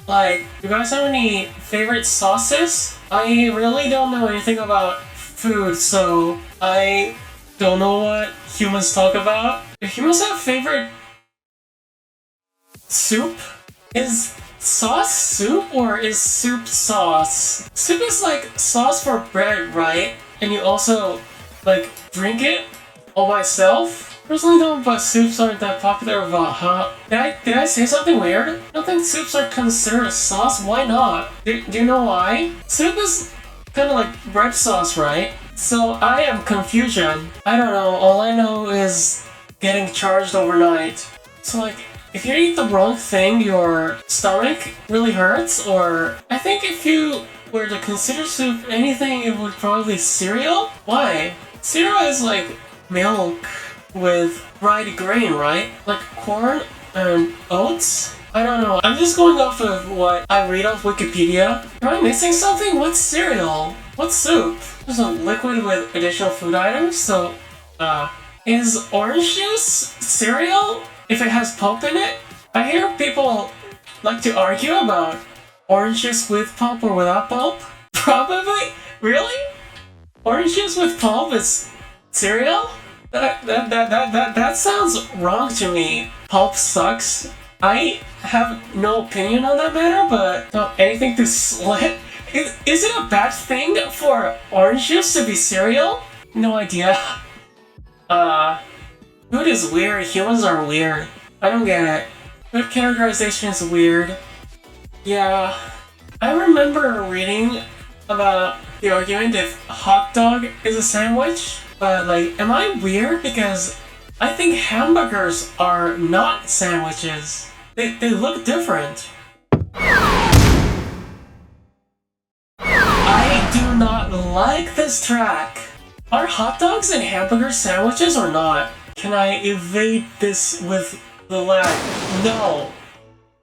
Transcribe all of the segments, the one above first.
Like, you guys have any favorite sauces? I really don't know anything about food, so I don't know what humans talk about. Do humans have favorite soup? Is sauce soup or is soup sauce? Soup is like sauce for bread, right? And you also like drink it all by itself? Personally though, but soups aren't that popular about Did I say something weird? I don't think soups are considered a sauce. Why not? Do you know why? Soup is kind of like bread sauce, right? So I am confusion. I don't know. All I know is getting charged overnight. So like, if you eat the wrong thing, your stomach really hurts, or I think if you were to consider soup anything, it would probably be cereal? Why? Cereal is like milk with fried grain, right? Like corn and oats? I don't know. I'm just going off of what I read off Wikipedia. Am I missing something? What's cereal? What's soup? There's a liquid with additional food items, so, is orange juice cereal if it has pulp in it? I hear people like to argue about orange juice with pulp or without pulp. Probably? Really? Orange juice with pulp is cereal? That sounds wrong to me. Pulp sucks. I have no opinion on that matter, but anything to slit? Is it a bad thing for orange juice to be cereal? No idea. Food is weird. Humans are weird. I don't get it. Food categorization is weird. Yeah. I remember reading about the argument if hot dog is a sandwich, but like, am I weird? Because I think hamburgers are not sandwiches. They look different. I do not like this track. Are hot dogs and hamburgers sandwiches or not? Can I evade this with the lag? No.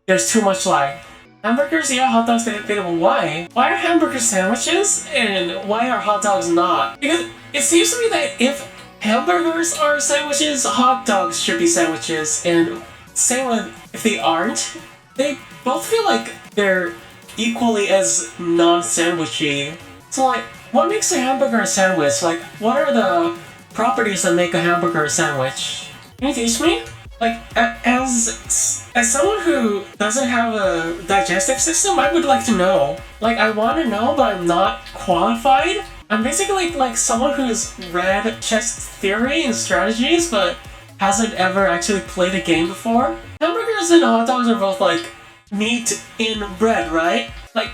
There's too much lag. Hamburgers, yeah, hot dogs, debatable. Why? Why are hamburgers sandwiches and why are hot dogs not? Because it seems to me that if hamburgers are sandwiches, hot dogs should be sandwiches, and same with if they aren't, they both feel like they're equally as non-sandwichy. So like, what makes a hamburger a sandwich? Like, what are the properties that make a hamburger a sandwich? Can you teach me? Like, as someone who doesn't have a digestive system, I would like to know. Like, I want to know, but I'm not qualified. I'm basically like someone who's read chess theory and strategies, but hasn't ever actually played a game before. Hamburgers and hot dogs are both like meat in bread, right? Like,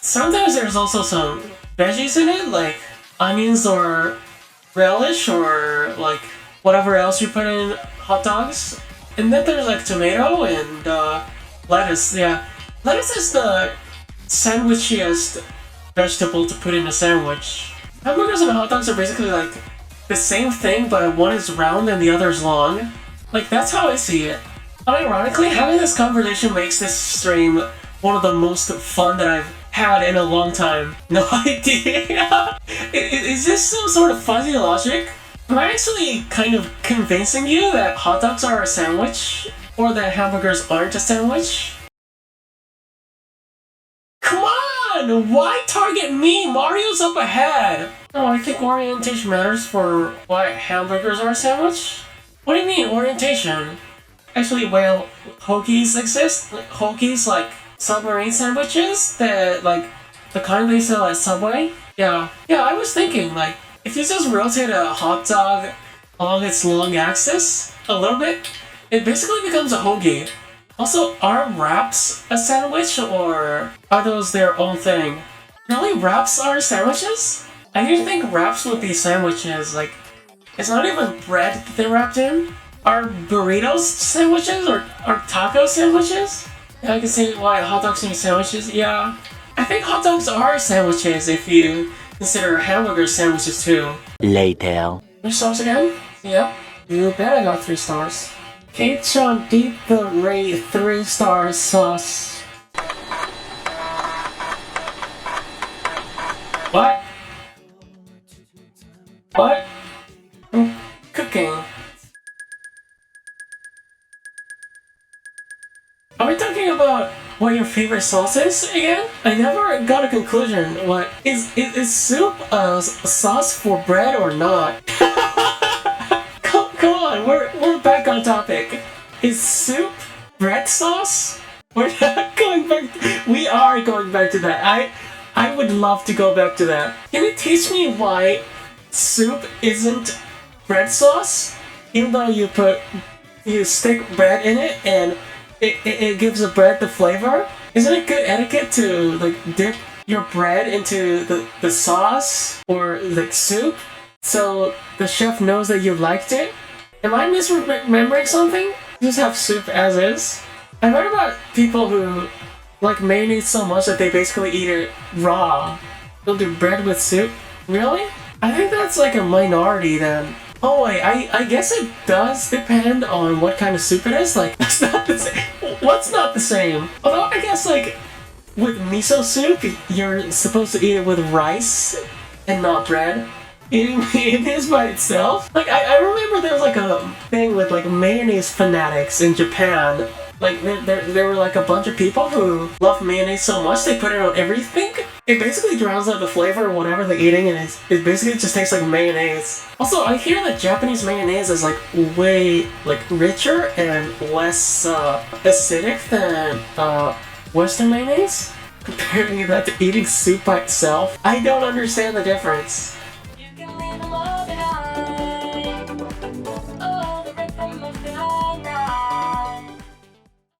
sometimes there's also some veggies in it, like onions or relish or like whatever else you put in hot dogs. And then there's like tomato and lettuce. Yeah, lettuce is the sandwichiest vegetable to put in a sandwich. Hamburgers and hot dogs are basically like the same thing, but one is round and the other is long. Like, that's how I see it. Ironically, having this conversation makes this stream one of the most fun that I've had in a long time. No idea. Is this some sort of fuzzy logic? Am I actually kind of convincing you that hot dogs are a sandwich? Or that hamburgers aren't a sandwich? Come on! Why target me? Mario's up ahead! No, I think orientation matters for why hamburgers are a sandwich. What do you mean, orientation? Actually, well, hoagies exist. Like, hoagies, like submarine sandwiches that, like, the kind they sell at Subway. Yeah, I was thinking, like, if you just rotate a hot dog along its long axis a little bit, it basically becomes a hoagie. Also, are wraps a sandwich, or are those their own thing? Really, wraps are sandwiches? I didn't think wraps would be sandwiches. Like, it's not even bread that they're wrapped in. Are burritos sandwiches, or are tacos sandwiches? Yeah, I can see why hot dogs can be sandwiches. Yeah, I think hot dogs are sandwiches if you consider hamburgers sandwiches too. Later. 3 stars again? Yep. You bet I got 3 stars. Kei-chan deep the rate 3-star sauce. What? What? I'm cooking. Are we talking about what your favorite sauce is again? I never got a conclusion. What is soup a sauce for bread or not? Come on, we're back on topic. Is soup bread sauce? We're not going back. We are going back to that. I would love to go back to that. Can you teach me why soup isn't bread sauce? Even though you stick bread in it and it gives the bread the flavor? Isn't it good etiquette to like dip your bread into the sauce or like soup so the chef knows that you liked it? Am I misremembering something? Just have soup as is? I heard about people who like mayonnaise so much that they basically eat it raw. They'll do bread with soup. Really? I think that's like a minority then. Oh wait, I guess it does depend on what kind of soup it is. Like, that's not the same. What's not the same? Although I guess like with miso soup, you're supposed to eat it with rice and not bread. Eating mayonnaise by itself? Like, I remember there was like a thing with like mayonnaise fanatics in Japan. Like, there were like a bunch of people who love mayonnaise so much they put it on everything. It basically drowns out the flavor of whatever they're eating, and it basically just tastes like mayonnaise. Also, I hear that Japanese mayonnaise is like way like richer and less acidic than Western mayonnaise. Comparing that to eating soup by itself, I don't understand the difference.